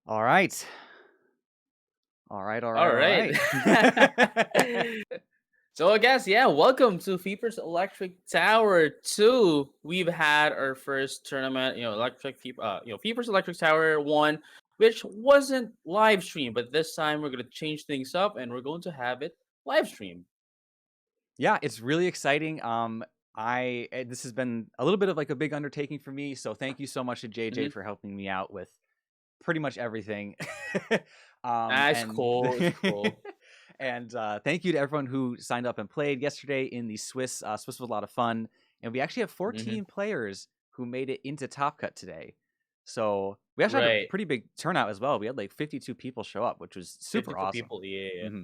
All right. All right, all right, All all right. right. So I guess yeah, welcome to Feeper's Electric Tower 2. We've had our first tournament, Feeper's Electric Tower 1, which wasn't live streamed, but this time we're gonna change things up and we're going to have it live streamed. Yeah, it's really exciting. This has been a little bit of like a big undertaking for me, so thank you so much to JJ Mm-hmm. for helping me out with pretty much everything. um, It's and cool. It's cool. and thank you to everyone who signed up and played yesterday in the Swiss. Swiss was a lot of fun, and we actually have Mm-hmm. 14 players who made it into Top Cut today. So we actually had a Right. pretty big turnout as well. We had like 52 people show up, which was super 52 awesome. people, yeah. Hmm.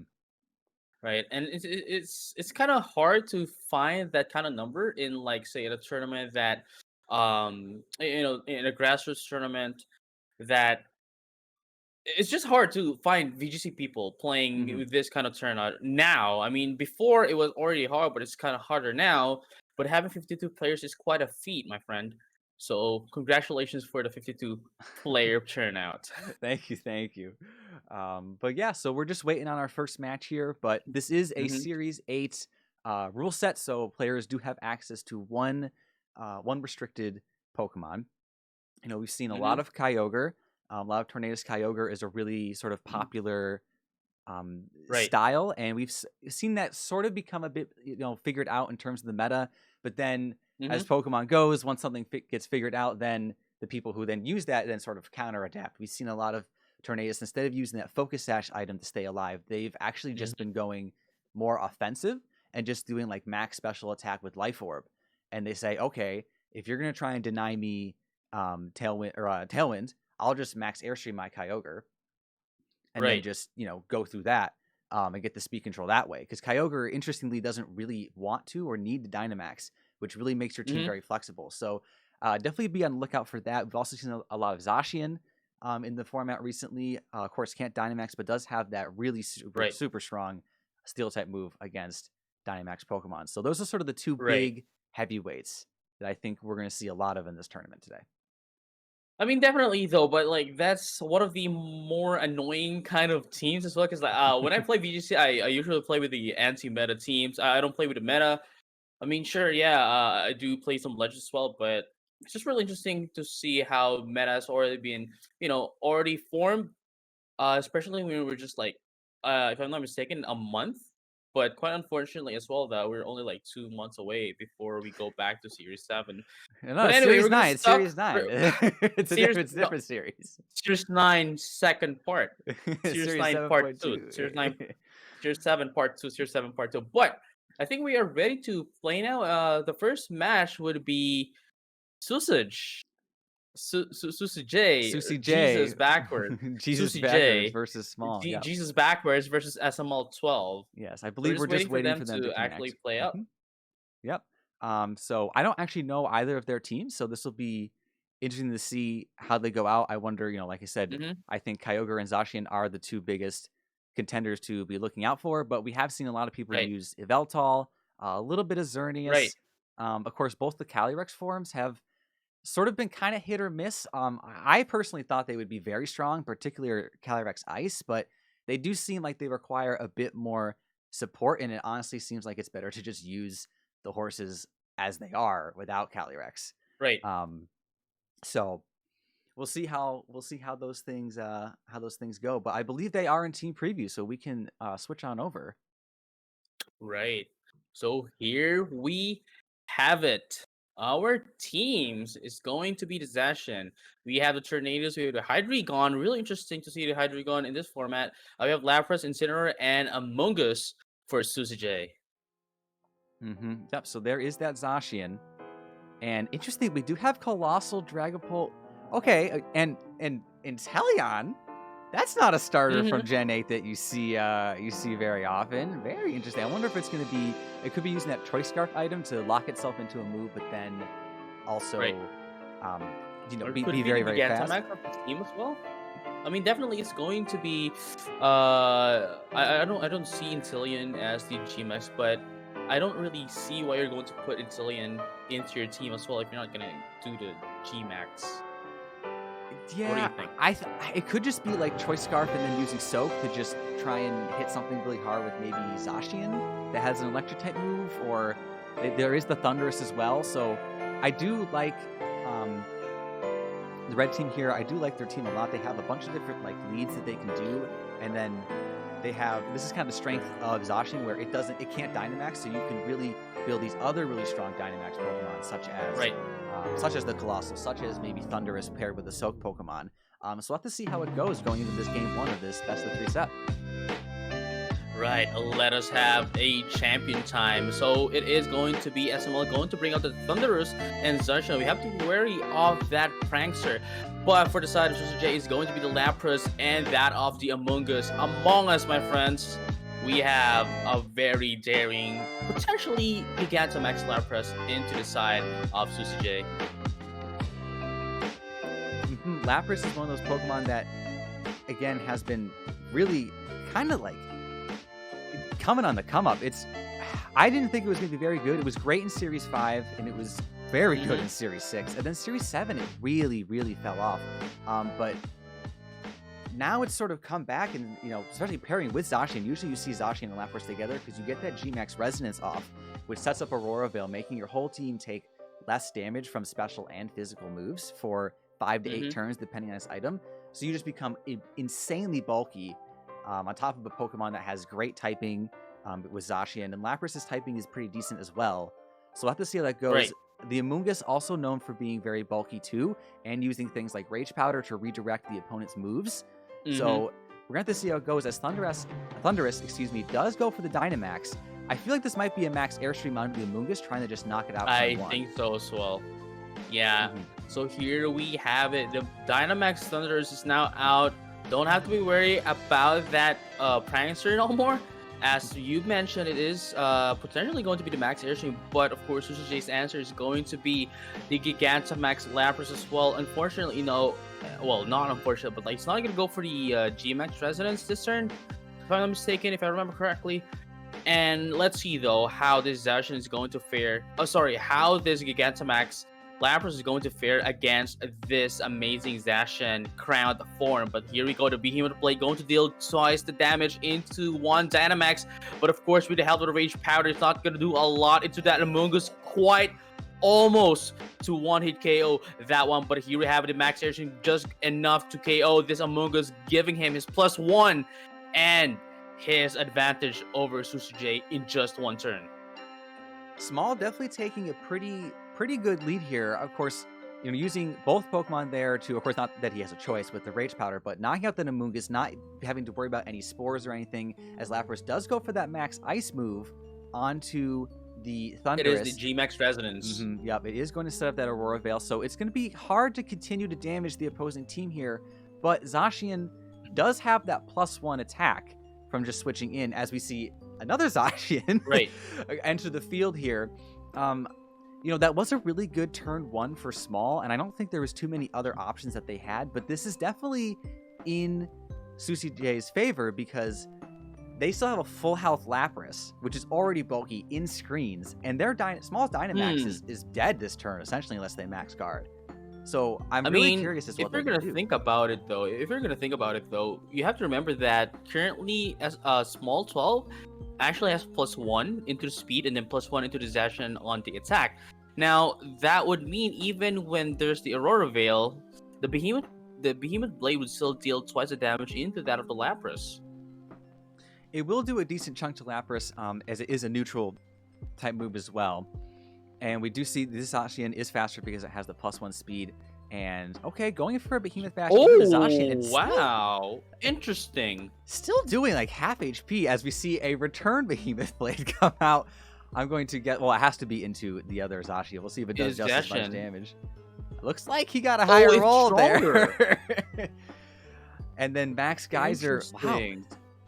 Right, and it's kind of hard to find that kind of number in like say in a tournament that in a grassroots tournament that it's just hard to find VGC people playing Hmm. with this kind of turnout now. I mean, before it was already hard, but it's kind of harder now. But having 52 players is quite a feat, my friend. So congratulations for the 52 player turnout. Thank you, thank you. But yeah, so we're just waiting on our first match here. But this is a Hmm. Series 8 rule set, so players do have access to one restricted Pokemon. We've seen a lot Hmm. of Kyogre. A lot of Tornadus Kyogre is a really sort of popular Right. style, and we've seen that sort of become a bit, figured out in terms of the meta. But then, as Hmm. Pokemon goes, once something gets figured out, then the people who then use that then sort of counter adapt. We've seen a lot of Tornadus, instead of using that Focus Sash item to stay alive, they've actually just Hmm. been going more offensive and just doing like max special attack with Life Orb. And they say, okay, if you're gonna try and deny me Tailwind, I'll just max Airstream my Kyogre and then Right. just go through that and get the speed control that way. Because Kyogre, interestingly, doesn't really want to or need to Dynamax, which really makes your team Hmm. very flexible. So definitely be on the lookout for that. We've also seen a lot of Zacian in the format recently. Of course, can't Dynamax, but does have that really super Right. super strong Steel type move against Dynamax Pokemon. So those are sort of the two Right. big heavyweights that I think we're going to see a lot of in this tournament today. I mean, definitely though, but like that's one of the more annoying kind of teams as well. Because like, when I play VGC, I usually play with the anti-meta teams. I don't play with the meta. I mean, sure, yeah, I do play some Legends as well, but it's just really interesting to see how meta has already been, already formed. Especially when we were just like, if I'm not mistaken, a month. But quite unfortunately as well that we're only like 2 months away before we go back to Series 7. No, But it's anyway, Series we're gonna 9. It's stop. Series 9. it's a Series different, it's a no, different series. Series 9 second part. Series Series 9 part 2. 7.2. Series 7 part 2, Series 7 part 2. But I think we are ready to play now. The first match would be Susage. Susie J, Susie Jesus J. backward. Jesus Susie backwards J, versus Small. Yep. Jesus backwards versus SML12. Yes, I We're believe we're just just waiting for waiting them for them to to actually connect. play up. Yep. So I don't actually know either of their teams, so this will be interesting to see how they go out. I wonder, like I said, Hmm. I think Kyogre and Zacian are the two biggest contenders to be looking out for, but we have seen a lot of people Right, use Yveltal, a little bit of right, Xerneas. Of course, both the Calyrex forms have sort of been kind of hit or miss. I personally thought they would be very strong, particularly Calyrex Ice, but they do seem like they require a bit more support, and it honestly seems like it's better to just use the horses as they are without Calyrex. right. Um, so we'll see how those things go. But I believe they are in team preview, so we can switch on over. Right. So here we have it. Our teams is going to be the Zacian. We have the Tornadoes, we have the Hydreigon. Really interesting to see the Hydreigon in this format. We have Lapras, Incineroar, and Among Us for Suzuki. Yep. So there is that Zacian. And interesting, we do have Colossal Dragapult. Okay, and Inteleon. That's not a starter from Mm-hmm. Gen 8 that you see very often. Very interesting. I wonder if it's gonna be it could be using that Choice Scarf item to lock itself into a move, but then Right. also Or could be it be the very, very fast. Gigantamax of this team as well? I mean, definitely it's going to be. I don't see Intillion as the GMX, but I don't really see why you're going to put Intillion into your team as well if you're not gonna do the GMAX. What do you Yeah, think? it could just be like Choice Scarf and then using Soak to just try and hit something really hard with maybe Zacian that has an electric type move, or there is the Thunderous as well. So I do like um, the red team here. I do like their team a lot. They have a bunch of different like leads that they can do, and then they have this is kind of the strength of Zacian where it can't Dynamax, so you can really build these other really strong Dynamax Pokemon Right. such as the Colossal, such as maybe Thunderous paired with the Soak Pokemon. So we'll have to see how it goes going into this game 1 of this best of 3 set. Right, let us have a champion time. So it is going to be SML going to bring out the Thunderous and Zacian. We have to be wary of that Prankster. But for the side of Sesuj is going to be the Lapras and that of the Among Us. Among Us, my friends, we have a very daring, potentially Gigantamax Lapras into the side of Sesuj. Lapras is one of those Pokemon that, again, has been really kind of like coming on the come up. I didn't think it was going to be very good. It was great in Series 5, and it was very good in Series 6. And then Series 7, it really, really fell off. But now it's sort of come back, and, especially pairing with Zacian. Usually you see Zacian and Lapras together because you get that G-Max Resonance off, which sets up Aurora Veil, making your whole team take less damage from special and physical moves for 5 to 8 turns, depending on its item. So you just become insanely bulky on top of a Pokemon that has great typing with Zacian, and Lapras' typing is pretty decent as well. So we'll have to see how that goes. Right. The Amoonguss also known for being very bulky too, and using things like Rage Powder to redirect the opponent's moves. So we're going to have to see how it goes as Thunderous, does go for the Dynamax. I feel like this might be a max Airstream onto the Amoonguss, trying to just knock it out. I think so as well. Yeah. So here we have it. The Dynamax Thunderous is now out. Don't have to be worried about that Prankster no more. As you mentioned, it is potentially going to be the max Airstream, but of course, Susuj's answer is going to be the Gigantamax Lapras as well. Unfortunately, well, not unfortunate, but it's not going to go for the G-Max Resonance this turn, if I'm not mistaken, if I remember correctly. And let's see, though, how this Zacian is going to fare. How this Gigantamax Lapras is going to fare against this amazing Zacian crowned form. But here we go, the Behemoth Blade going to deal twice the damage into one Dynamax. But of course, with the help of the Rage Powder, it's not going to do a lot into that Amoonguss, quite almost to one-hit KO that one. But here we have the Max Airstream, just enough to KO this Amoonguss, giving him his +1 and his advantage over Sesuj in just one turn. Small definitely taking a pretty good lead here. Of course, using both Pokemon there to, of course, not that he has a choice with the Rage Powder, but knocking out the Amoonguss, not having to worry about any spores or anything, as Lapras does go for that Max Ice move onto the Thunderous. It is the G-Max Resonance. Yep, it is going to set up that Aurora Veil, so it's going to be hard to continue to damage the opposing team here, but Zacian does have that +1 attack from just switching in, as we see another Zacian enter the field here. That was a really good turn 1 for Small, and I don't think there was too many other options that they had, but this is definitely in Susuj's favor because they still have a full health Lapras, which is already bulky in screens, and their Small's Dynamax is dead this turn, essentially, unless they max guard. So I'm really curious as to what they're going to do. If you're going to think about it, though, you have to remember that currently as Sml12 actually has +1 into the speed and then +1 into the Zacian on the attack. Now, that would mean even when there's the Aurora Veil, the Behemoth Blade would still deal twice the damage into that of the Lapras. It will do a decent chunk to Lapras, as it is a neutral type move as well. And we do see this Zacian is faster because it has the +1 speed. And going for a Behemoth Bash. Oh, wow. Interesting. Still doing like half HP as we see a return Behemoth Blade come out. I'm going to get, it has to be into the other Zacian. We'll see if it does just as much damage. Looks like he got a higher roll there. And then Max Geyser. Wow.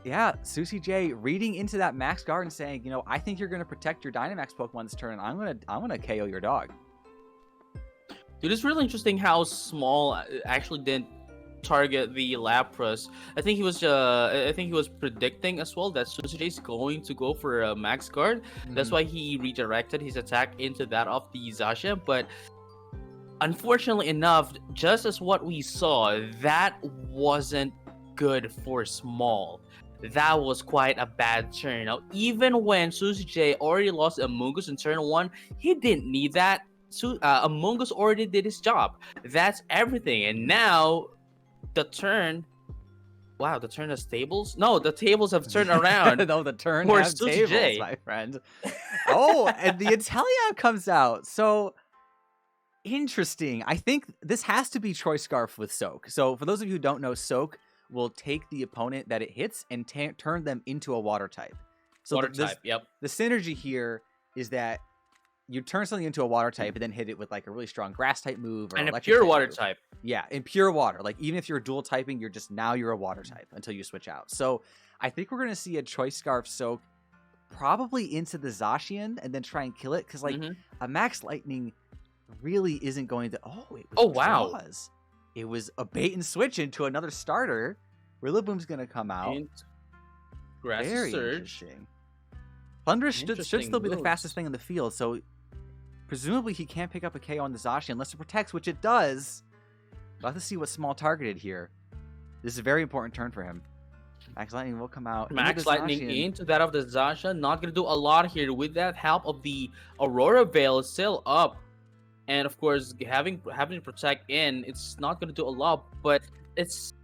Yeah, Sesuj reading into that Max Guard and saying, I think you're going to protect your Dynamax Pokemon this turn, and I'm gonna KO your dog. Dude, it's really interesting how Small actually didn't target the Lapras. I think he was predicting as well that Sesuj is going to go for a Max Guard. That's why he redirected his attack into that of the Zacian. But unfortunately enough, just as what we saw, that wasn't good for Small. That was quite a bad turn. Now, even when Sesuj already lost Amogus in turn 1, he didn't need that. Amogus already did his job. That's everything. And now, the turn... Wow, the turn has tables? No, the tables have turned around No, the turn for have tables, Sesuj. my friend. Oh, and the Inteleon comes out. So interesting. I think this has to be Choice Scarf with Soak. So for those of you who don't know, Soak will take the opponent that it hits and turn them into a water type. So Water type, yep. the synergy here is that you turn something into a water type and then hit it with like a really strong grass type move or And a electric pure type water move. type. Yeah, in pure water. Like even if you're dual typing, you're a water type until you switch out. So I think we're gonna see a Choice Scarf Soak probably into the Zacian and then try and kill it because like a Max Lightning really isn't going to. Oh, it was wow. draws. It was a bait and switch into another starter. Rillaboom's gonna come out. Grassy Very Surge. interesting. Thunderous should still be the fastest thing in the field, so presumably he can't pick up a KO on the Zacian unless it protects, which it does. We'll have to see what Small targeted here. This is a very important turn for him. Max Lightning will come out. Max Lightning into that of the Zasha. Not going to do a lot here with that help of the Aurora Veil still up. And of course, having to protect in, it's not going to do a lot. But it's...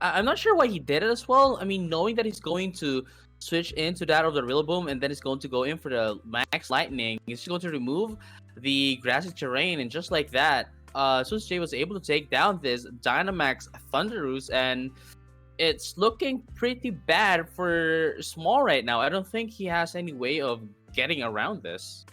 I'm not sure why he did it as well. I mean, knowing that he's going to switch into that of the Rillaboom and then he's going to go in for the Max Lightning. He's just going to remove the grassy terrain, and just like that, Sesuj was able to take down this Dynamax Thunderous, and it's looking pretty bad for Small right now. I don't think he has any way of getting around this.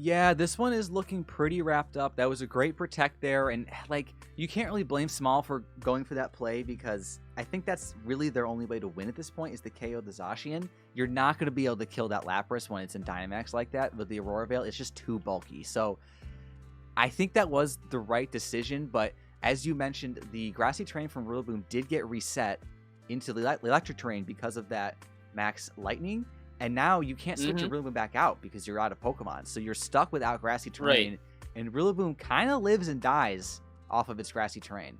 Yeah, this one is looking pretty wrapped up. That was a great protect there, and like you can't really blame Small for going for that play because I think that's really their only way to win at this point is to KO the Zacian. You're not going to be able to kill that Lapras when it's in Dynamax like that with the Aurora Veil. It's just too bulky. So I think that was the right decision, but as you mentioned, the grassy terrain from Rillaboom did get reset into the electric terrain because of that Max Lightning. And now you can't switch your Rillaboom back out because you're out of Pokemon. So you're stuck without grassy terrain. Right. And Rillaboom kind of lives and dies off of its grassy terrain.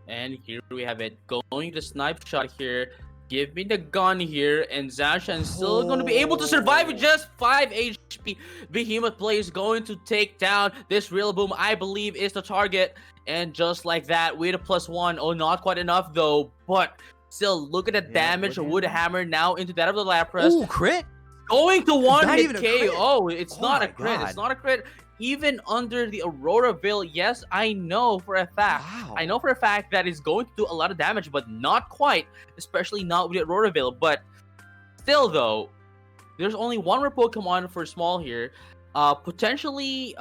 And here we have it. Going to Snipe Shot here. Give me the gun here. And Zashan's still going to be able to survive with just 5 HP. Behemoth Play is going to take down this Rillaboom. I believe is the target. And just like that, with a +1. Oh, not quite enough though. But... still, look at the damage of Wood Hammer now into that of the Lapras. Ooh, crit! Going to one-hit KO. Oh, it's not a crit. It's not a crit. Even under the Aurora Veil, yes, I know for a fact. Wow. I know for a fact that it's going to do a lot of damage, but not quite. Especially not with the Aurora Veil. But still, though, there's only one more Pokemon for Small here. Potentially,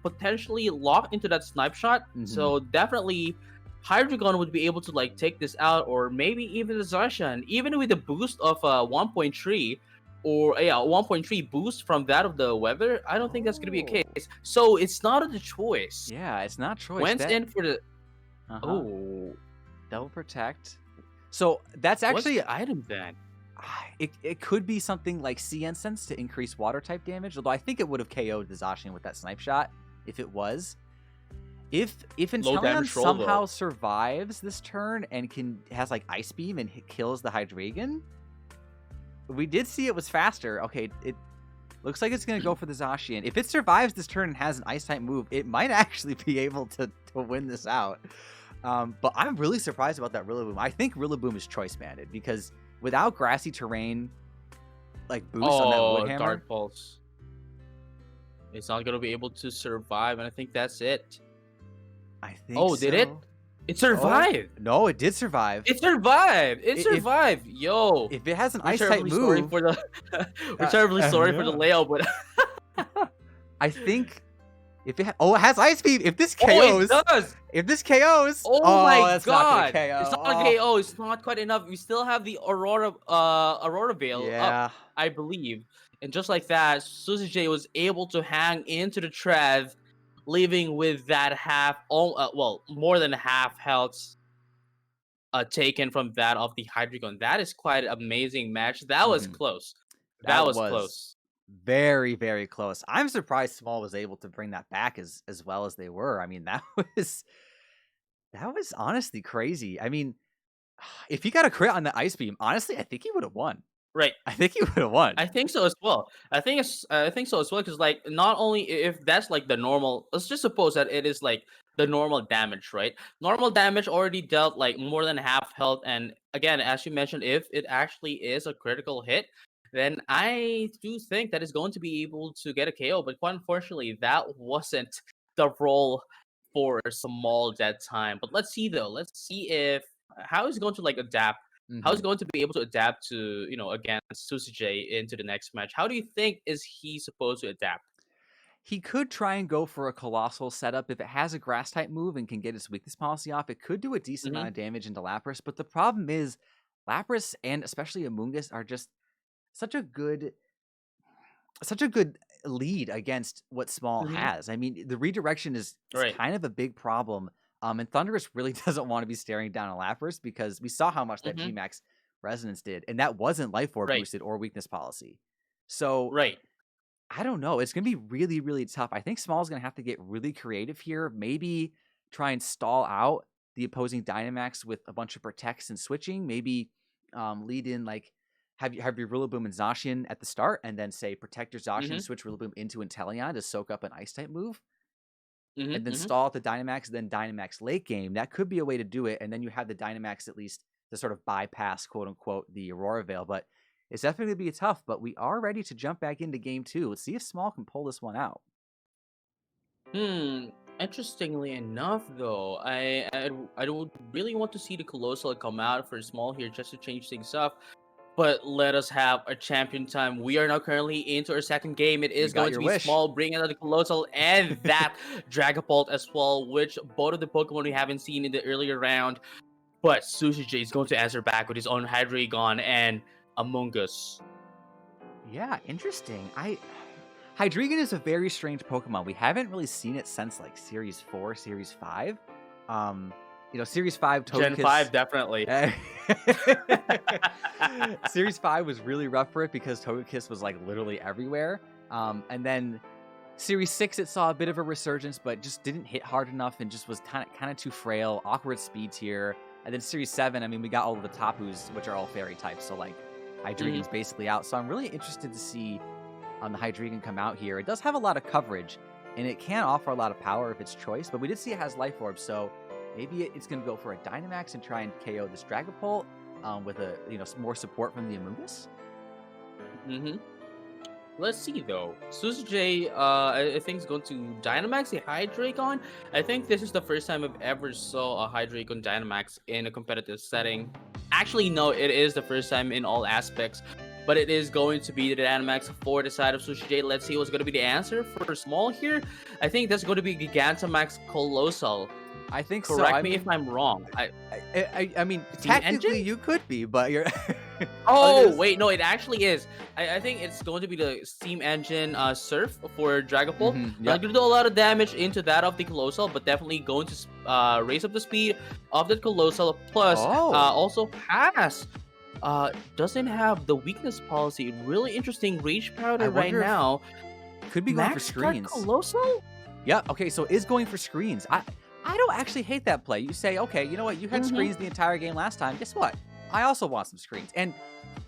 potentially locked into that Snipe Shot. So definitely... Hydreigon would be able to like take this out, or maybe even the Zacian, even with the boost of 1.3 or 1.3 boost from that of the weather. I don't think that's gonna be a case. So it's not a choice. Yeah, it's not choice. Went in for the double protect. So that's actually what's the item then. It could be something like Sea Incense to increase water type damage. Although I think it would have KO'd the Zacian with that Snipe Shot if it was. If Inteleon somehow survives this turn and has like Ice Beam and kills the Hydreigon, we did see it was faster. Okay, it looks like it's gonna go for the Zacian. If it survives this turn and has an Ice type move, it might actually be able to win this out. But I'm really surprised about that Rillaboom. I think Rillaboom is choice banded because without grassy terrain, like boost on that Wood Hammer, Dark Pulse, it's not gonna be able to survive, and I think that's it. I think did it? It survived. Oh, no, it did survive. It survived. It survived. Yo. If it has an Ice type move, we're terribly sorry for the layout, but I think if it it has Ice Beam. If this KOs, it does. If this KOs, oh my that's god, not KO. It's not a KO. It's not quite enough. We still have the Aurora Veil up, I believe, and just like that, Sesuj was able to hang into the Trev, leaving with that more than half health taken from that of the Hydreigon. That is quite an amazing match. That was close. That was close. Very, very close. I'm surprised Small was able to bring that back as well as they were. I mean, was that was honestly crazy. I mean, if he got a crit on the ice beam, honestly, I think he would have won. Right. I think he would have won. I think so as well. I think so as well because like not only if that's like the normal. Let's just suppose that it is like the normal damage, right? Normal damage already dealt like more than half health, and again, as you mentioned, if it actually is a critical hit, then I do think that it's going to be able to get a KO. But quite unfortunately, that wasn't the role for Small that time. But let's see though. Let's see if how is going to like adapt how's Mhm. he going to be able to adapt to, against Sesuj into the next match? How do you think is he supposed to adapt? He could try and go for a colossal setup if it has a grass type move and can get its weakness policy off. It could do a decent amount Mhm. of damage into Lapras, but the problem is Lapras and especially Amoonguss are just such a good such a good lead against what Small Mhm. has. I mean, the redirection is Right. kind of a big problem. And Thunderous really doesn't want to be staring down a Lapras because we saw how much that Mhm. Gmax resonance did, and that wasn't life orb Right. boosted or weakness policy. So Right. I don't know. It's gonna be really, really tough. I think Small's gonna have to get really creative here. Maybe try and stall out the opposing Dynamax with a bunch of protects and switching. Maybe lead in like have your Rillaboom and Zacian at the start, and then say protect your Zacian, Mhm. switch Rillaboom into Inteleon to soak up an Ice type move, and Mhm. then Mhm. stall out the Dynamax, then Dynamax late game. That could be a way to do it, and then you have the Dynamax at least to sort of bypass quote unquote the Aurora Veil. But it's definitely gonna be tough. But we are ready to jump back into game two. Let's see if Small can pull this one out. Hmm. Interestingly enough, though, I don't really want to see the Colossal come out for Small here just to change things up. But let us have a champion time. We are now currently into our second game. It You is got going to your be wish. Small, bringing out the Colossal and that Dragapult as well, which both of the Pokemon we haven't seen in the earlier round. But Sushi J is going to answer back with his own Hydreigon and Among Us. Yeah, interesting. I Hydreigon is a very strange Pokemon. We haven't really seen it since like Series 4, Series 5. Um, Series 5 Gen 5, Togekiss. definitely. Series 5 was really rough for it because Togekiss was like literally everywhere. And then Series 6 it saw a bit of a resurgence, but just didn't hit hard enough and just was kind of too frail, awkward speed tier. And then Series 7, I mean, we got all of the Tapus, which are all fairy types, so like Mhm. Hydreigon's basically out. So I'm really interested to see the Hydreigon come out here. It does have a lot of coverage, and it can offer a lot of power if it's choice, but we did see it has Life Orb, so maybe it's going to go for a Dynamax and try and KO this Dragapult with a more support from the Amoonguss. Mhm. Let's see though. Suzu J, I think is going to Dynamax the Hydreigon. I think this is the first time I've ever saw a Hydreigon Dynamax in a competitive setting. Actually, no, it is the first time in all aspects. But it is going to be the Dynamax for the side of Sushi J. Let's see what's going to be the answer for Small here. I think that's going to be Gigantamax Colossal. I think so. Correct I me if mean, I'm wrong. I mean, Steam technically Engine? you could be, but you're. Oh wait, no, it actually is. I think it's going to be the Steam Engine Surf for Dragapult. Not Yep. going to do a lot of damage into that of the Colossal, but definitely going to raise up the speed of the Colossal. Plus, Oh, also has doesn't have the weakness policy. Really interesting Rage I Powder right wonder if now. could be going for Max Guard screens. Colossal? Yeah. Okay. So is going for screens. I don't actually hate that play. You say, okay, you know what? You had Mm-hmm. screens the entire game last time. Guess what? I also want some screens. And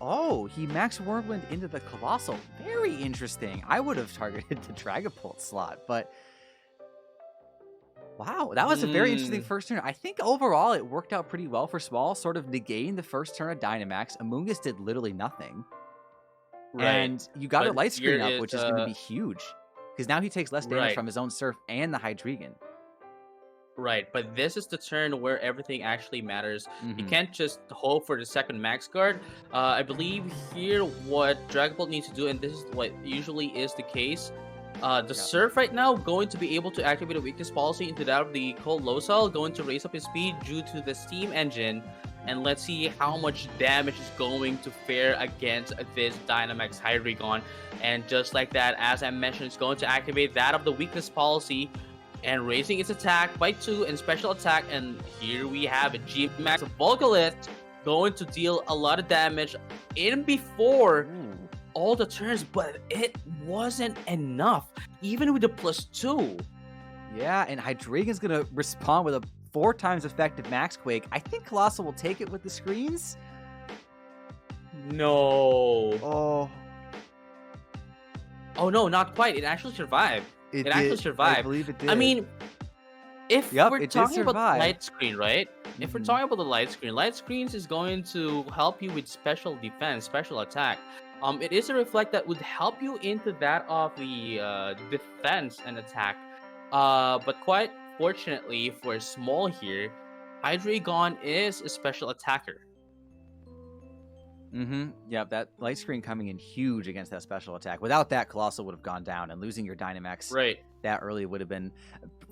oh, he max Whirlwind into the Colossal. Very interesting. I would have targeted the Dragapult slot, but wow, that was a very interesting Mm, first turn. I think overall it worked out pretty well for Small, sort of negating the first turn of Dynamax. Amoonguss did literally nothing. right. And you got a But light here screen up, is which is going to be huge. Because now he takes less damage right. from his own Surf and the Hydreigon. Right, but this is the turn where everything actually matters. You Mm-hmm. can't just hope for the second max guard. I believe here what Dragapult needs to do, and this is what usually is the case. The Yeah. Surf right now going to be able to activate a weakness policy into that of the Colossal, going to raise up his speed due to the Steam Engine. And let's see how much damage is going to fare against this Dynamax Hydreigon. And just like that, as I mentioned, it's going to activate that of the weakness policy and raising its attack by 2 and special attack. And here we have it. G-Max Volcalypt going to deal a lot of damage in before Ooh. all the turns, but it wasn't enough, even with the +2. Yeah, and Hydreigon's gonna respond with a 4 times effective Max Quake. I think Colossal will take it with the screens. No. Oh, Oh no, not quite. It actually survived. it It actually did. I survived. believe it did. I mean, if Yep, we're it did talking about the survive. light screen, right? If we're Mhm. talking about the light screens is going to help you with special defense, special attack. It is a reflect that would help you into that of the defense and attack. But quite fortunately for Small here, Hydreigon is a special attacker. Yep, that light screen coming in huge against that special attack. Without that, Colossal would have gone down, and losing your Dynamax Right. that early would have been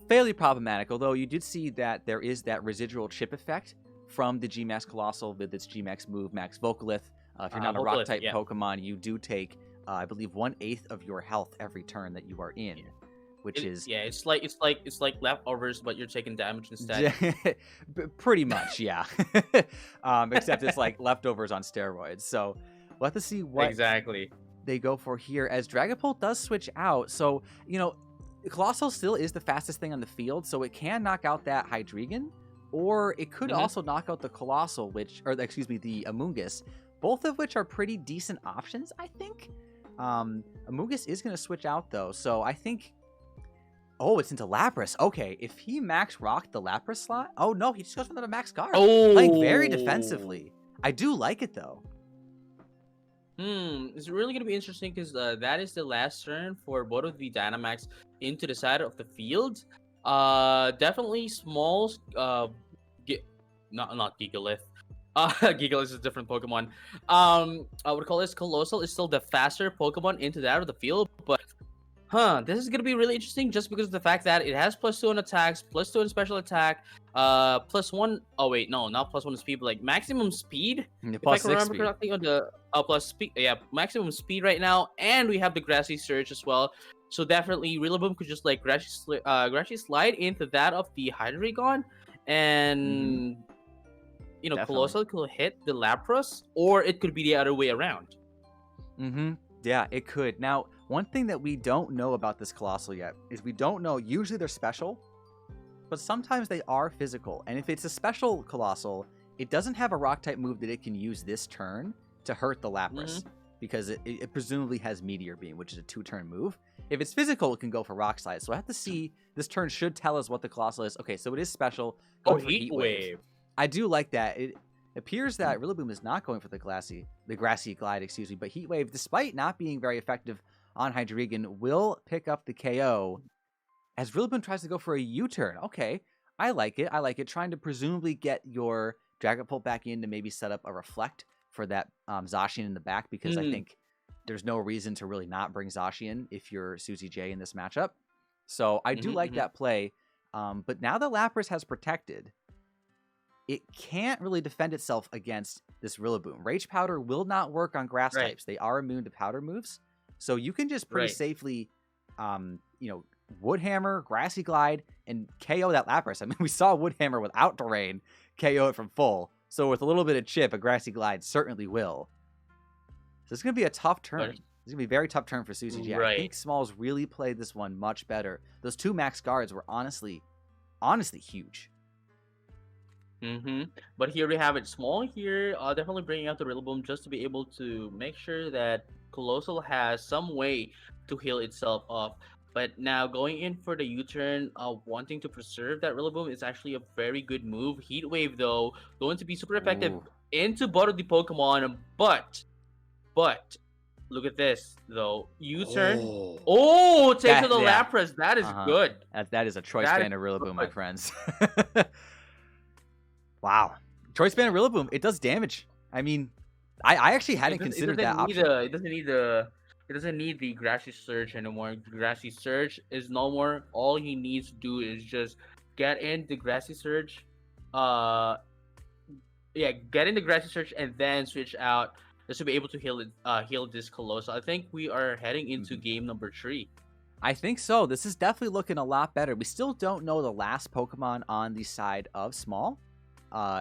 fairly problematic. Although you did see that there is that residual chip effect from the G-Max Colossal with its G-Max move, Max Vocalith. If you're not a Vocalith, Rock-type yeah. Pokemon, you do take, I believe, 1/8 of your health every turn that you are in, which is Yeah, it's like leftovers, but you're taking damage instead. pretty much, yeah. Except it's like leftovers on steroids. So we'll have to see what Exactly. they go for here as Dragapult does switch out. So, Colossal still is the fastest thing on the field, so it can knock out that Hydreigon, or it could also knock out the Colossal, the Amoonguss, both of which are pretty decent options, I think. Amoonguss is going to switch out, though, so I think... Oh, it's into Lapras. Okay, if he max rocked the Lapras slot... Oh, no, he just goes for the max guard. Playing very defensively. I do like it, though. It's really gonna be interesting because that is the last turn for both of the Dynamax into the side of the field. Definitely Smalls. Not Gigalith. Gigalith is a different Pokemon. I would call this Colossal is still the faster Pokemon into that of the field, but this is gonna be really interesting just because of the fact that it has +2 on attacks, +2 in special attack, +1. Oh wait, no, not +1 in speed, but like maximum speed. If I can remember correctly, on the plus speed, yeah, maximum speed right now, and we have the Grassy Surge as well. So definitely, Rillaboom could just like Grassy slide into that of the Hydreigon, and Colossal could hit the Lapras, or it could be the other way around. Yeah, it could. Now, one thing that we don't know about this Colossal yet is we don't know. Usually they're special, but sometimes they are physical. And if it's a special Colossal, it doesn't have a Rock-type move that it can use this turn to hurt the Lapras, because it presumably has Meteor Beam, which is a 2-turn move. If it's physical, it can go for Rock Slide. So I have to see. This turn should tell us what the Colossal is. Okay, so it is special. Oh, Heat Wave. I do like that. It appears that Rillaboom is not going for the Grassy Glide, but Heat Wave, despite not being very effective on Hydreigon, will pick up the KO as Rillaboom tries to go for a U-turn. Okay, I like it. Trying to presumably get your Dragapult back in to maybe set up a Reflect for that Zacian in the back, because I think there's no reason to really not bring Zacian if you're Suzy J in this matchup. So I do like that play. But now that Lapras has protected, it can't really defend itself against this Rillaboom. Rage Powder will not work on grass types. They are immune to powder moves. So you can just pretty safely, Wood Hammer, Grassy Glide, and KO that Lapras. I mean, we saw Wood Hammer without Terrain KO it from full. So with a little bit of chip, a Grassy Glide certainly will. So it's going to be a tough turn. It's going to be a very tough turn for Suzy J. I think Smalls really played this one much better. Those 2 max guards were honestly huge. But here we have it. Small here, definitely bringing out the Rillaboom just to be able to make sure that Colossal has some way to heal itself off. But now going in for the U-turn, wanting to preserve that Rillaboom is actually a very good move. Heat Wave, though, going to be super effective into both of the Pokemon. But look at this, though. U-turn. Take to the Lapras. That is good. That is a choice band of Rillaboom, my friends. Wow. Choice band of Rillaboom. It does damage. I mean, I actually hadn't considered that option. It doesn't need the Grassy Surge anymore. Grassy Surge is no more. All he needs to do is just get in the Grassy Surge. Get in the Grassy Surge and then switch out just to be able to heal this Colossal. I think we are heading into game number 3. I think so. This is definitely looking a lot better. We still don't know the last Pokemon on the side of Small.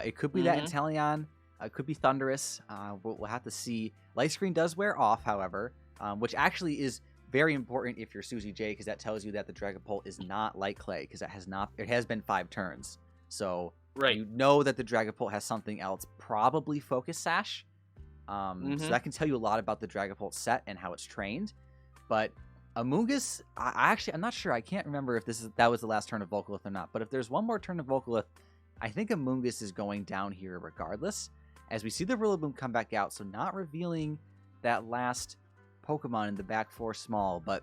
It could be that Inteleon. It could be thunderous. We'll have to see. Light screen does wear off, however, which actually is very important if you're Susie J, because that tells you that the Dragapult is not light clay, because it has not. It has been 5 turns, so Right. you know that the Dragapult has something else, probably Focus Sash. So Mm-hmm. that can tell you a lot about the Dragapult set and how it's trained. But Amoonguss, I'm not sure. I can't remember if that was the last turn of Volcalith or not. But if there's one more turn of Volcalith, I think Amoonguss is going down here regardless. As we see the Rillaboom come back out, so not revealing that last Pokemon in the back 4 small, but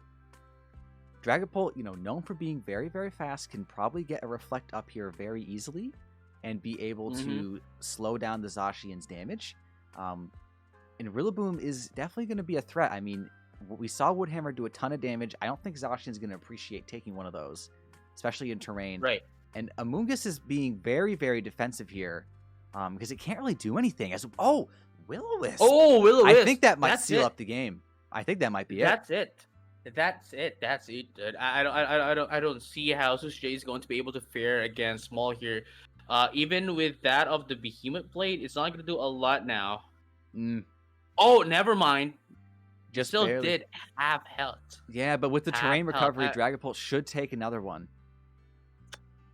Dragapult, known for being very, very fast, can probably get a Reflect up here very easily and be able Mm-hmm. to slow down the Zacian's damage. And Rillaboom is definitely going to be a threat. I mean, we saw Woodhammer do a ton of damage. I don't think Zacian's going to appreciate taking one of those, especially in terrain. Right. And Amoonguss is being very, very defensive here because it can't really do anything. Will-O-Wisp. Oh, I Will-O-Wisp. think that might That's seal it. up the game. I think that might be it. That's it. That's it. That's it, dude. I don't see how Sushi is going to be able to fare against Small here. Even with that of the Behemoth Blade, it's not going to do a lot now. Mm, Oh, never mind. It just still barely. did have health. Yeah, but with the Have terrain health. recovery, Dragapult should take another one.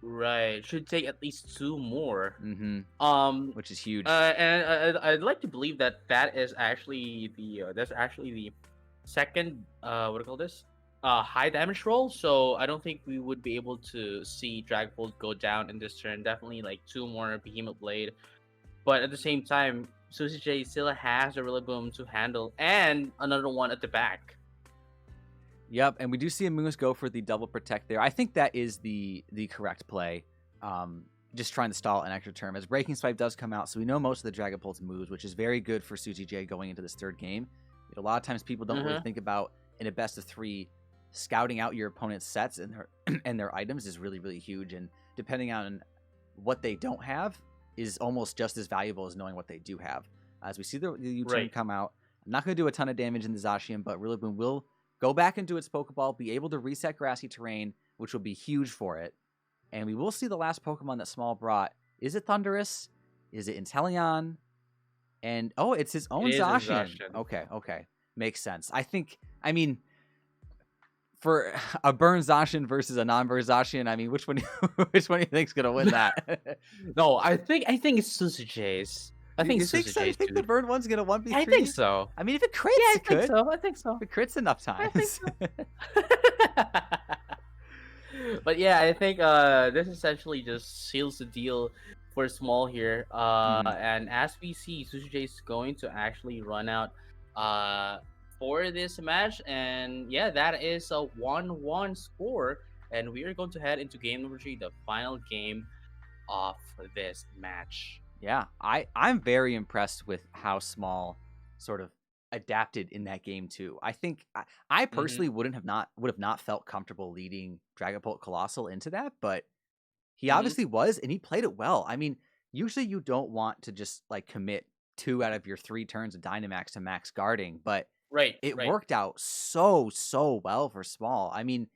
Right. Should take at least 2 more. Mm-hmm. Um. Which is huge. And I'd like to believe that is actually the second what do you call this high damage roll. So I don't think we would be able to see Dragapult go down in this turn. Definitely like 2 more Behemoth Blade, but at the same time, Susie J still has a Rillaboom to handle and another one at the back. Yep, and we do see Amoonguss go for the double protect there. I think that is the correct play. Just trying to stall an extra turn. As Breaking Swipe does come out, so we know most of the Dragapult's moves, which is very good for Suzy J going into this third game. A lot of times people don't really Mm-hmm. think about, in a best of 3, scouting out your opponent's sets and their and their items is really, really huge. And depending on what they don't have is almost just as valuable as knowing what they do have. As we see the U-turn Right. come out, I'm not going to do a ton of damage in the Zacian, but Rillaboom will go back into its Pokeball, be able to reset grassy terrain, which will be huge for it. And we will see the last Pokemon that Small brought. Is it Thundurus? Is it Inteleon? And it's his It own is Zacian. exhaustion. Okay. Makes sense. I mean, for a burn Zacian versus a non-burn Zacian, I mean, which one which one do you think's gonna win that? No, I think it's Susie J's. I think You it's think Susie so? You J's, think the dude. burn one's gonna I think 1v3? so. I mean, if it Yeah, crits, I it think could. so. I think so. If it crits enough I think times. so. But yeah, I think this essentially just seals the deal for Small here. Mhm. And as we see, Sushi J is going to actually run out uh for this match, and yeah, that is a 1-1 score. And we are going to head into game number 3, the final game of this match. Yeah, I'm very impressed with how Small sort of adapted in that game too. I think I Mm-hmm. personally would have not felt comfortable leading Dragapult Colossal into that, but he Mm-hmm. obviously was, and he played it well. I mean, usually you don't want to just like commit 2 out of your 3 turns of Dynamax to max guarding, but Right, it right, worked out so well for Small. I mean,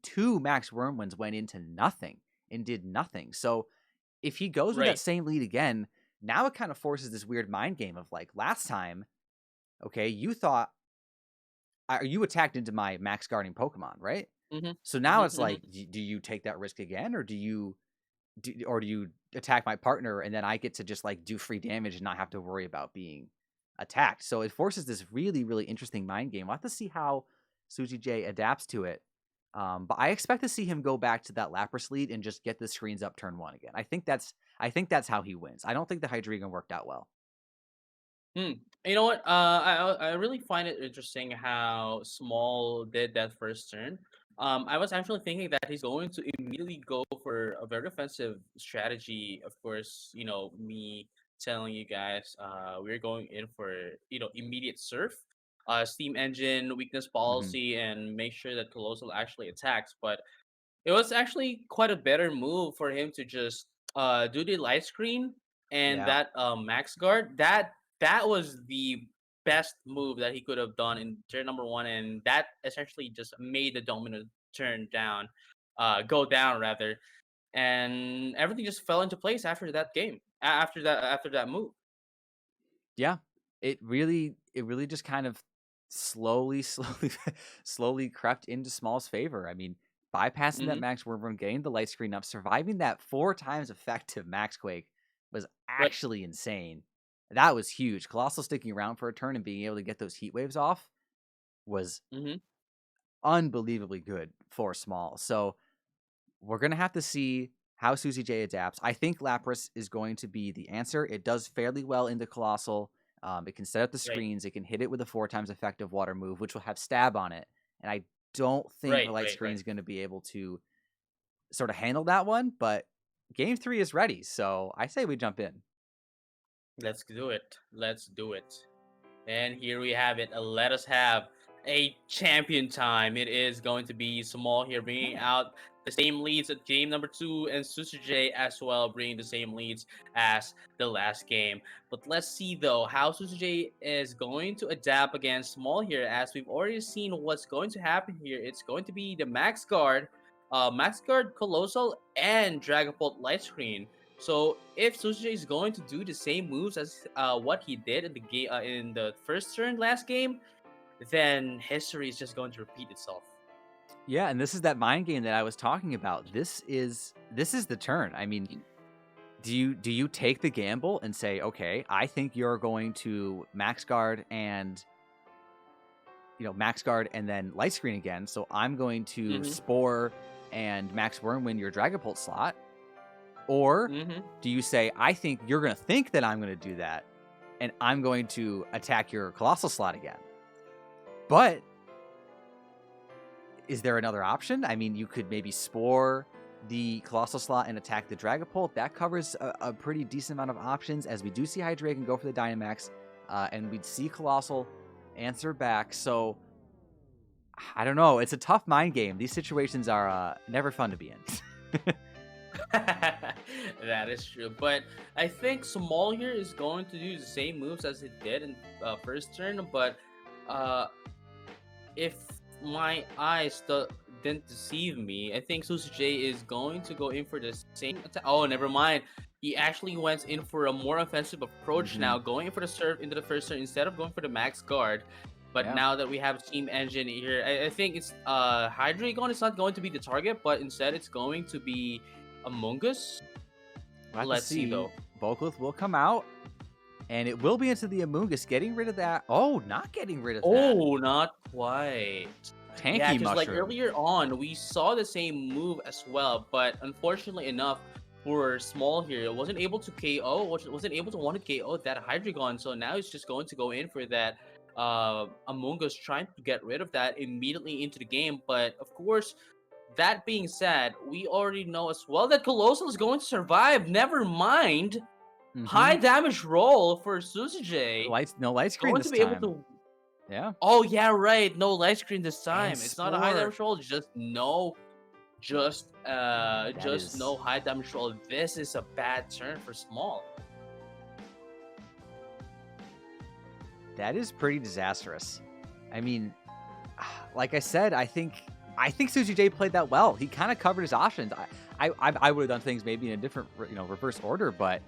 2 max Wormwinds went into nothing and did nothing. So if he goes with that right. same lead again, now it kind of forces this weird mind game of like last time, okay, you thought you attacked into my max guarding Pokemon, right? Mm-hmm. So now Mm-hmm. it's Mm-hmm. like, do you take that risk again, or do you attack my partner and then I get to just like do free damage and not have to worry about being attacked? So it forces this really, really interesting mind game. We'll have to see how Suji J adapts to it. But I expect to see him go back to that Lapras lead and just get the screens up turn 1 again. I think that's how he wins. I don't think the Hydreigon worked out well. Hmm. You know what? I really find it interesting how Small did that first turn. I was actually thinking that he's going to immediately go for a very defensive strategy. Of course, me telling you guys, we're going in for immediate surf, steam engine, weakness Hmm. policy, and make sure that Colossal actually attacks. But it was actually quite a better move for him to just do the light screen and Yeah. that max guard. That was the best move that he could have done in turn number 1, and that essentially just made the domino turn down, go down rather, and everything just fell into place after that game. After that move. Yeah, it really just kind of slowly crept into Small's favor. I mean, bypassing that Hmm. max worm run, getting the light screen up, surviving that 4 times effective max quake was Right. actually insane. That was huge. Colossal sticking around for a turn and being able to get those heat waves off was Hmm. unbelievably good for Small. So we're gonna have to see how Susie J adapts. I think Lapras is going to be the answer. It does fairly well into Colossal. It can set up the Right. screens. It can hit it with a 4 times effective water move, which will have stab on it. And I don't think the Right. light Right. screen Right. is going to be able to sort of handle that one. But game 3 is ready, so I say we jump in. Let's do it. Let's do it. And here we have it. Let us have a champion time. It is going to be Small here bringing Yeah. out the same leads at game number 2, and Sesuj as well bringing the same leads as the last game. But let's see though how Sesuj is going to adapt against Small here, as we've already seen what's going to happen here. It's going to be the Max Guard Colossal, and Dragapult Light Screen. So if Sushi is going to do the same moves as what he did in the game in the first turn last game, then history is just going to repeat itself. Yeah, and this is that mind game that I was talking about. This is the turn. I mean, do you take the gamble and say, okay, I think you're going to max guard and then light screen again, so I'm going to Mm-hmm. spore and max Wormwind your Dragapult slot? Or Mm-hmm. do you say, I think you're going to think that I'm going to do that, and I'm going to attack your Colossal slot again? But is there another option? I mean, you could maybe spore the Colossal slot and attack the Dragapult. That covers a pretty decent amount of options, as we do see Hydreigon go for the Dynamax, and we'd see Colossal answer back. So I don't know. It's a tough mind game. These situations are never fun to be in. That is true, but I think Small here is going to do the same moves as it did in first turn. But uh, if my eyes didn't deceive me, I think Susie J is going to go in for the same attack. Oh, never mind. He actually went in for a more offensive approach Hmm. now, going in for the serve into the first turn instead of going for the max guard. But Yeah, now that we have Team Engine here, I think it's Hydreigon is not going to be the target, but instead it's going to be Among Us. we'll have to Let's see see. though. Volclith will come out, and it will be into the Amoonguss, getting rid of that. Oh, not getting rid of that. Oh, not quite. Yeah, Tanky because like Mushroom. earlier on, we saw the same move as well, but unfortunately enough for Small here, it wasn't able to KO, wasn't able to one hit KO that Hydreigon. So now he's just going to go in for that Among Us, trying to get rid of that immediately into the game. But of course, that being said, we already know as well that Colossal is going to survive. Never mind. Hmm. High damage roll for Suzuki. Lights, no light screen Going to this be able time. to. Yeah, Oh yeah, right. No light screen this and time. It's not a high Spore. damage roll. That Just no is high damage roll. This is a bad turn for Small. that is pretty disastrous. I mean, like I said, I think Suji J played that well. He kind of covered his options. I would have done things maybe in a different reverse order, but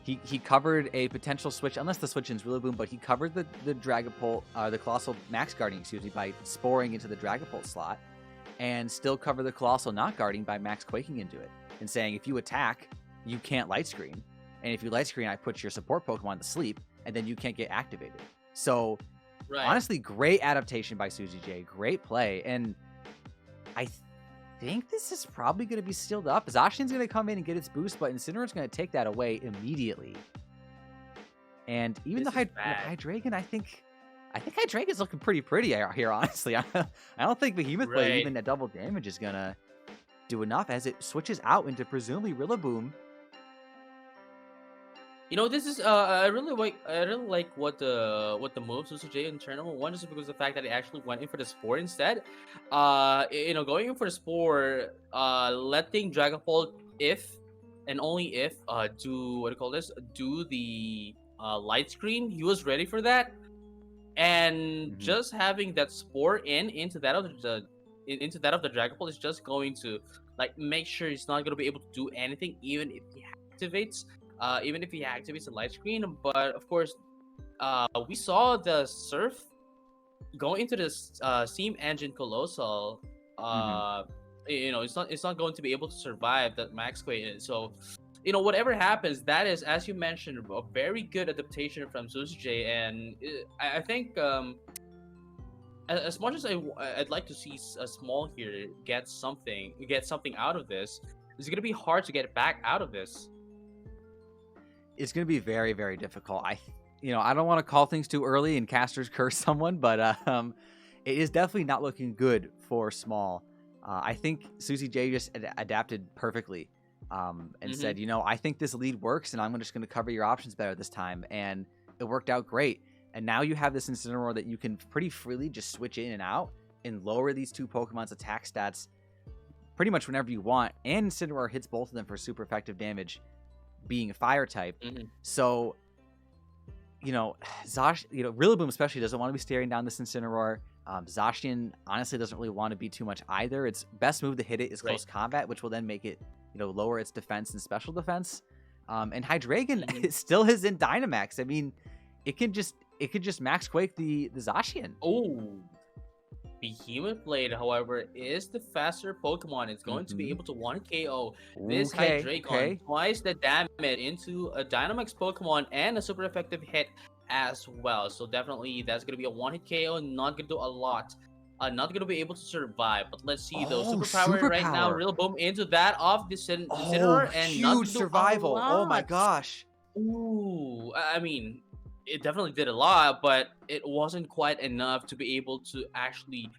he covered a potential switch, unless the switch ins Rillaboom, but he covered the Dragapult, the Colossal Max Guarding, excuse me, by sporing into the Dragapult slot, and still cover the Colossal not guarding by Max Quaking into it, and saying, if you attack, you can't Light Screen, and if you Light Screen, I put your support Pokemon to sleep, and then you can't get activated. So, Right. honestly, great adaptation by Suzy J, great play, and I think this is probably going to be sealed up. Zacian's going to come in and get its boost, but Incineroar's going to take that away immediately. And even the This is bad. Hydreigon, I think Hydreigon's looking pretty here, honestly. I don't think Behemoth Blade, Right. even at double damage, is going to do enough, as it switches out into presumably Rillaboom. You know, this is I really like what the moves was J in tournament one, just because of the fact that it actually went in for the spore instead. Going in for the spore, letting Dragapult, if and only if do what do you call this, do the light screen. He was ready for that, and Hmm. just having that spore into that of into that of the Dragapult is just going to like make sure he's not going to be able to do anything, even if he activates the light screen. But of course, we saw the Surf going into this Steam Engine Colossal. Hmm. Uh, it's not going to be able to survive that max weight. So, whatever happens, that is, as you mentioned, a very good adaptation from Sesuj, and I think as much as I'd like to see a small here get something out of this, it's gonna be hard to get back out of this. It's going to be very, very difficult. I don't want to call things too early and casters curse someone, but it is definitely not looking good for small. I think Susie J just adapted perfectly, and Mm-hmm. said, I think this lead works, and I'm just going to cover your options better this time, and it worked out great. And now you have this Incineroar that you can pretty freely just switch in and out and lower these two Pokemon's attack stats pretty much whenever you want. And Incineroar hits both of them for super effective damage, being a fire type. Mm-hmm. So, Rillaboom especially doesn't want to be staring down this Incineroar. Zacian honestly doesn't really want to be too much either. Its best move to hit it is Right. close combat, which will then make it, lower its defense and special defense. And Hydreigon Mm-hmm. still is in Dynamax. I mean, it could just Max Quake the Zacian. Oh, Behemoth Blade, however, is the faster Pokemon. It's going to be Mm-hmm. able to 1 KO this Okay, Hydreigon okay. twice the damage into a Dynamax Pokemon and a super effective hit as well. So definitely that's going to be a 1-hit KO, not going to do a lot. Not going to be able to survive. But let's see though. Oh, Superpower right now, superpower. real boom into that of the Oh, Incineroar and not huge going to do a survival. Oh my lot. gosh. Ooh, I mean, it definitely did a lot, but it wasn't quite enough to be able to actually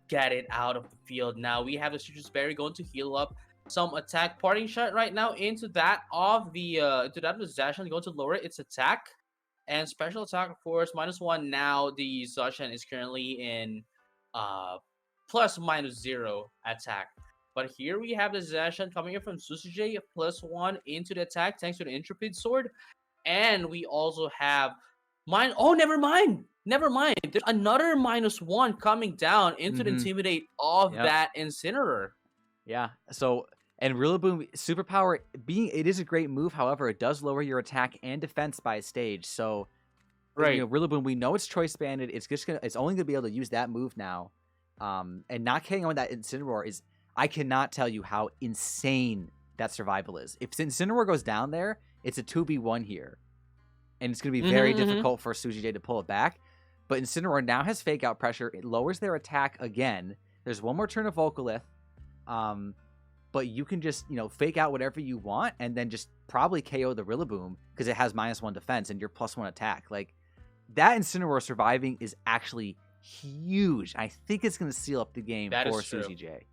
get it out of the field. Now we have the Citrus Berry going to heal up some attack. Parting shot right now into that of the Zacian, going to lower its attack and special attack, of course, -1. Now the Zacian is currently in uh +/-0 attack. But here we have the Zacian coming in from Susuje, +1 into the attack thanks to the Intrepid Sword. And we also have mine. Oh, never mind. Never mind. There's another -1 coming down into the Mm-hmm. intimidate of Yep. that Incineroar. Yeah. So, and Rillaboom superpower being it is a great move. However, it does lower your attack and defense by a stage. So, Right. Rillaboom, we know it's choice banded. It's only gonna be able to use that move now. And not KOing on that Incineroar is I cannot tell you how insane that survival is. If Incineroar goes down there, it's a 2v1 here. And it's gonna be Mm-hmm, very mm-hmm. difficult for Suji J to pull it back. But Incineroar now has fake out pressure. It lowers their attack again. There's one more turn of Volcalith. Um, but you can just fake out whatever you want and then just probably KO the Rillaboom because it has -1 defense and you're +1 attack. Like that Incineroar surviving is actually huge. I think it's going to seal up the game That for is true. Susie J.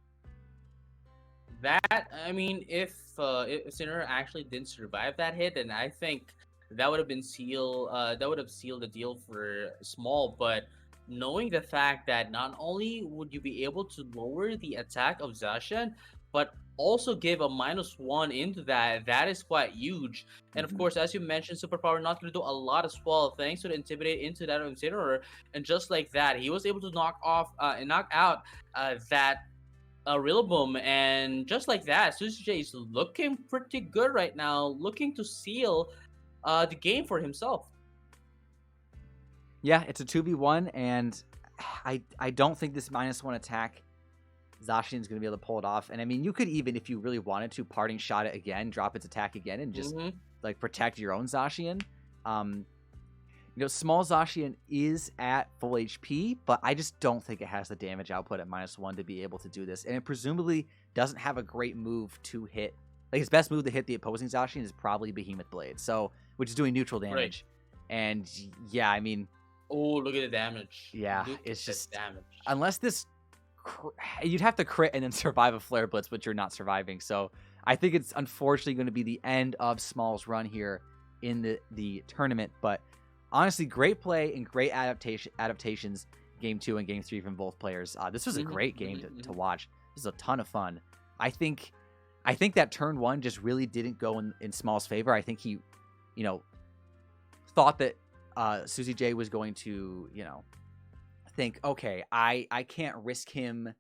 That I mean, if Incineroar actually didn't survive that hit, then I think that would have been seal. That would have sealed the deal for Small. But knowing the fact that not only would you be able to lower the attack of Zacian, but also give a -1 into that is quite huge. And of Hmm. course, as you mentioned, Superpower not going to do a lot as well, thanks to the Intimidate into that Incineroar. And just like that, he was able to knock out that Rillaboom, and just like that, Suzuki is looking pretty good right now, looking to seal the game for himself. Yeah, it's a 2v1, and I don't think this -1 attack Zacian's going to be able to pull it off. And I mean, you could even, if you really wanted to, parting shot it again, drop its attack again, and just Mm-hmm. like protect your own Zacian. Small Zacian is at full HP, but I just don't think it has the damage output at -1 to be able to do this. And it presumably doesn't have a great move to hit. Like, its best move to hit the opposing Zacian is probably Behemoth Blade, so which is doing neutral Right. damage. And yeah, I mean, Oh, look at the damage. yeah, Look at it's the just damage. unless this you'd have to crit and then survive a Flare Blitz, but you're not surviving. So I think it's unfortunately going to be the end of Small's run here in the tournament. But honestly, great play and great adaptations. Game 2 and Game 3 from both players. This was a Mm-hmm, great game mm-hmm, to mm-hmm. watch. This is a ton of fun. I think that turn 1 just really didn't go in Small's favor. I think he, thought that Susie J was going to, think, okay, I can't risk him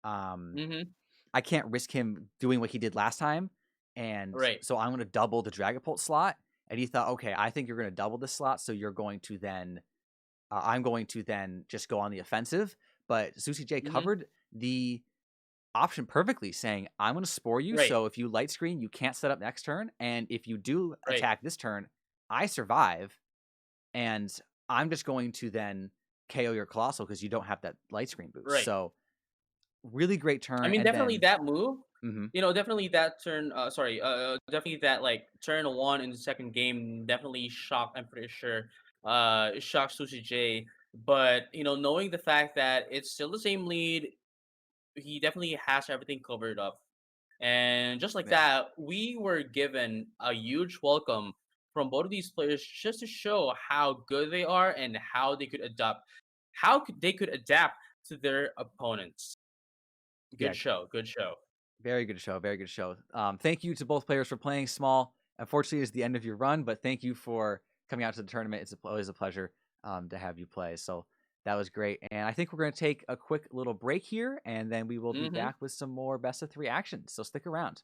Mm-hmm. I can't risk him doing what he did last time, and Right. so I'm going to double the Dragapult slot. and he thought, okay, I think you're going to double the slot, so you're going to then I'm going to then just go on the offensive. But Susie J Hmm. covered the option perfectly, saying, I'm going to spore you. Right, So if you light screen, you can't set up next turn. And if you do right, attack this turn, I survive. And I'm just going to then KO your Colossal because you don't have that light screen boost. right. So really great I turn. mean, And definitely then, that move. mhm, Definitely that turn. Sorry. Definitely that like turn one in the second game definitely shocked. I'm pretty sure. It shocked Sushi J. But knowing the fact that it's still the same lead, he definitely has everything covered up. And just like yeah, that, we were given a huge welcome from both of these players just to show how good they are and they could adapt to their opponents. yeah, Good show, good show. very good show. Very good show. Thank you to both players for playing small. Unfortunately, it's the end of your run, but thank you for coming out to the tournament. It's always a pleasure to have you play. So that was great. And I think we're going to take a quick little break here, and then we will be Hmm. back with some more best of three actions. So stick around.